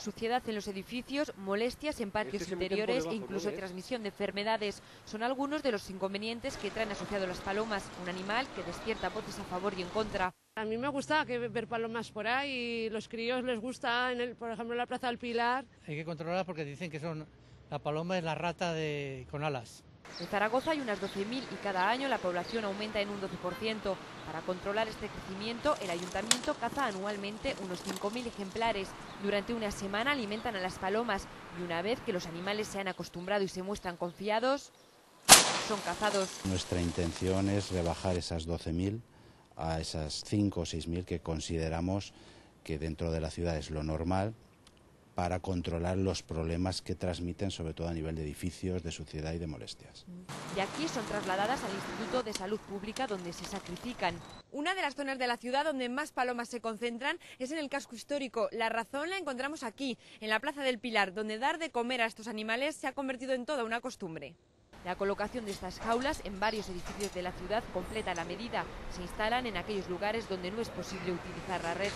suciedad en los edificios, molestias en patios interiores e incluso transmisión de enfermedades son algunos de los inconvenientes que traen asociado las palomas, un animal que despierta voces a favor y en contra. A mí me gusta ver palomas por ahí y los críos les gusta, por ejemplo, en la Plaza del Pilar. Hay que controlarlas porque dicen que la paloma es la rata con alas. En Zaragoza hay unas 12.000 y cada año la población aumenta en un 12%. Para controlar este crecimiento, el ayuntamiento caza anualmente unos 5.000 ejemplares. Durante una semana alimentan a las palomas y una vez que los animales se han acostumbrado y se muestran confiados, son cazados. Nuestra intención es rebajar esas 12.000 a esas 5 o 6.000 que consideramos que dentro de la ciudad es lo normal, para controlar los problemas que transmiten, sobre todo a nivel de edificios, de suciedad y de molestias. De aquí son trasladadas al Instituto de Salud Pública, donde se sacrifican. Una de las zonas de la ciudad donde más palomas se concentran es en el casco histórico. La razón la encontramos aquí, en la Plaza del Pilar, donde dar de comer a estos animales se ha convertido en toda una costumbre. La colocación de estas jaulas en varios edificios de la ciudad completa la medida. Se instalan en aquellos lugares donde no es posible utilizar la red.